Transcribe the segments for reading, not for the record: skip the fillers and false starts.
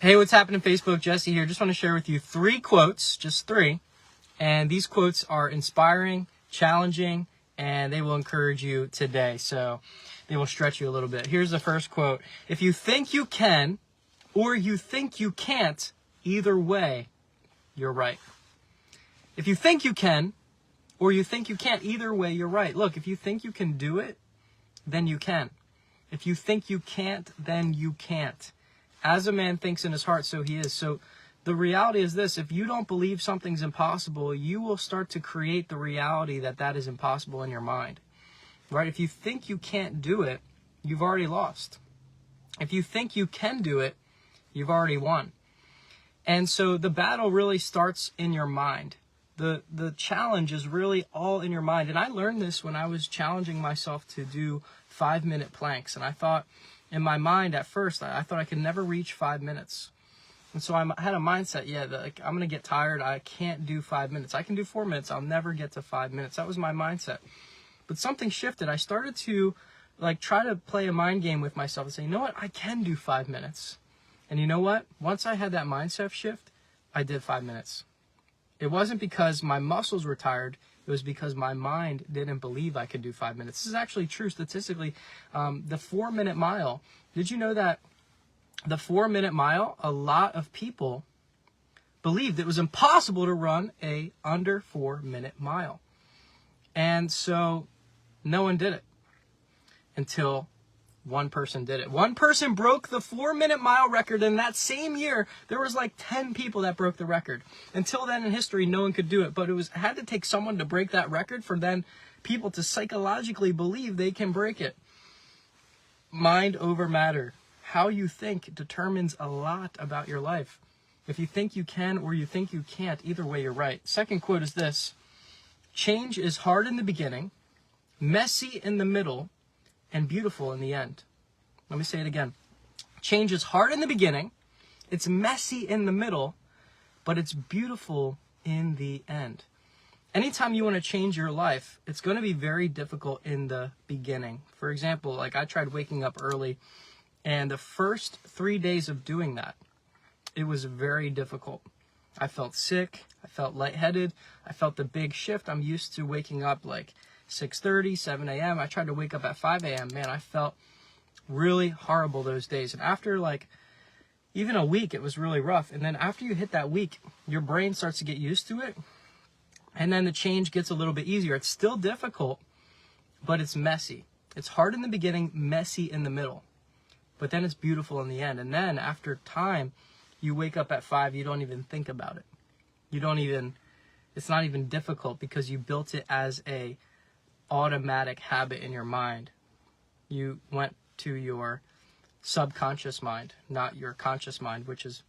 Hey, what's happening, Facebook? Jesse here. Just want to share with you 3 quotes, just 3. And these quotes are inspiring, challenging, and they will encourage you today. So they will stretch you a little bit. Here's the first quote. If you think you can or you think you can't, either way, you're right. If you think you can or you think you can't, either way, you're right. Look, if you think you can do it, then you can. If you think you can't, then you can't. As a man thinks in his heart, so he is. So the reality is this: if you don't believe something's impossible, you will start to create the reality that that is impossible in your mind, right? If you think you can't do it, you've already lost. If you think you can do it, you've already won. And so the battle really starts in your mind. The challenge is really all in your mind. And I learned this when I was challenging myself to do 5-minute planks. And I thought, in my mind at first, I thought I could never reach 5 minutes. And so I had a mindset, like, I'm going to get tired. I can't do 5 minutes. I can do 4 minutes. I'll never get to 5 minutes. That was my mindset. But something shifted. I started to try to play a mind game with myself and say, you know what? I can do 5 minutes. And you know what? Once I had that mindset shift, I did 5 minutes. It wasn't because my muscles were tired. It was because my mind didn't believe I could do 5 minutes. This is actually true statistically. The 4-minute mile. Did you know that the 4-minute mile, a lot of people believed it was impossible to run a under 4-minute mile. And so no one did it until one person did it. One person broke the 4-minute mile record, and that same year there was 10 people that broke the record. Until then in history, no one could do it, but it had to take someone to break that record for then people to psychologically believe they can break it. Mind over matter. How you think determines a lot about your life. If you think you can or you think you can't, either way you're right. Second quote is this: change is hard in the beginning, messy in the middle, and beautiful in the end. Let me say it again. Change is hard in the beginning, it's messy in the middle, but it's beautiful in the end. Anytime you want to change your life, it's going to be very difficult in the beginning. For example, I tried waking up early, and the first 3 days of doing that, it was very difficult. I felt sick, I felt lightheaded, I felt the big shift. I'm used to waking up 6:30, 7 a.m. I tried to wake up at 5 a.m. Man, I felt really horrible those days. And after even a week, it was really rough. And then after you hit that week, your brain starts to get used to it. And then the change gets a little bit easier. It's still difficult, but it's messy. It's hard in the beginning, messy in the middle. But then it's beautiful in the end. And then after time, you wake up at 5, you don't even think about it. It's not even difficult because you built it as a automatic habit in your mind. You went to your subconscious mind, not your conscious mind, which is,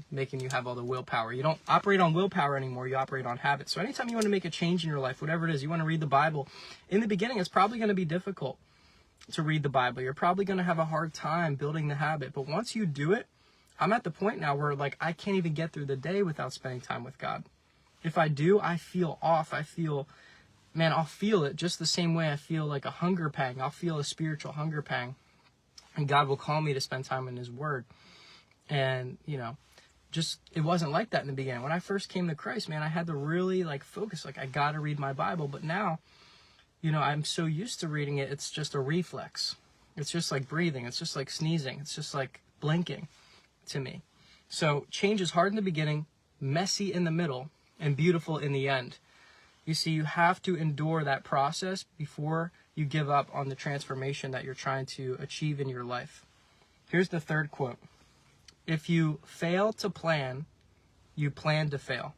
making you have all the willpower. You don't operate on willpower anymore. You operate on habit. So anytime you want to make a change in your life, whatever it is, you want to read the Bible, in the beginning, it's probably going to be difficult to read the Bible. You're probably going to have a hard time building the habit. But once you do it, I'm at the point now where I can't even get through the day without spending time with God. If I do, I feel off. I'll feel it just the same way I feel a hunger pang. I'll feel a spiritual hunger pang. And God will call me to spend time in His Word. And, it wasn't like that in the beginning. When I first came to Christ, man, I had to really focus. I got to read my Bible. But now, I'm so used to reading it, it's just a reflex. It's just like breathing. It's just like sneezing. It's just like blinking to me. So change is hard in the beginning, messy in the middle, and beautiful in the end. You see, you have to endure that process before you give up on the transformation that you're trying to achieve in your life. Here's the third quote. If you fail to plan, you plan to fail.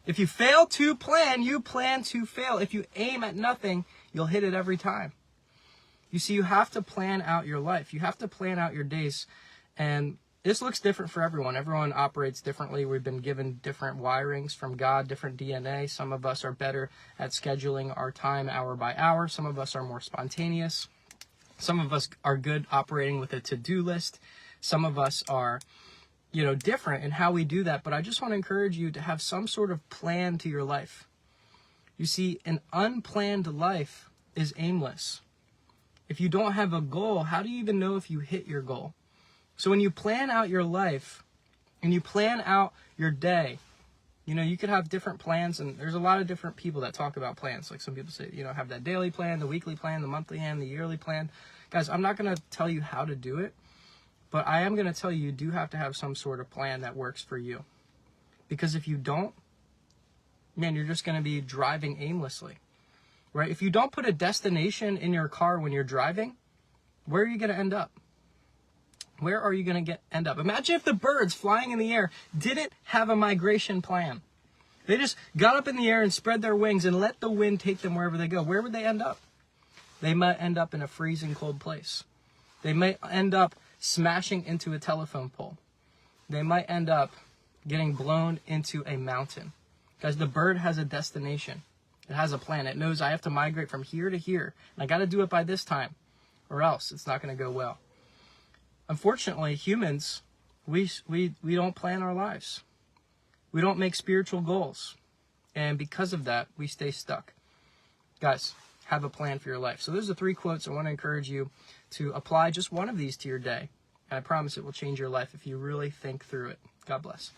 If you fail to plan, you plan to fail. If you aim at nothing, you'll hit it every time. You see, you have to plan out your life. You have to plan out your days. And this looks different for everyone. Everyone operates differently. We've been given different wirings from God, different DNA. Some of us are better at scheduling our time hour by hour. Some of us are more spontaneous. Some of us are good operating with a to-do list. Some of us are, different in how we do that. But I just want to encourage you to have some sort of plan to your life. You see, an unplanned life is aimless. If you don't have a goal, how do you even know if you hit your goal? So when you plan out your life, and you plan out your day. You know, you could have different plans, and there's a lot of different people that talk about plans. Like some people say, you know, have that daily plan, the weekly plan, the monthly plan, the yearly plan. Guys, I'm not going to tell you how to do it, but I am going to tell you do have to have some sort of plan that works for you. Because if you don't, man, you're just going to be driving aimlessly, right? If you don't put a destination in your car when you're driving, where are you going to end up? Where are you going to end up? Imagine if the birds flying in the air didn't have a migration plan. They just got up in the air and spread their wings and let the wind take them wherever they go. Where would they end up? They might end up in a freezing cold place. They might end up smashing into a telephone pole. They might end up getting blown into a mountain. Guys, the bird has a destination. It has a plan. It knows I have to migrate from here to here. And I got to do it by this time, or else it's not going to go well. Unfortunately, humans, we don't plan our lives. We don't make spiritual goals. And because of that, we stay stuck. Guys, have a plan for your life. So those are 3 quotes. I want to encourage you to apply just one of these to your day. And I promise it will change your life if you really think through it. God bless.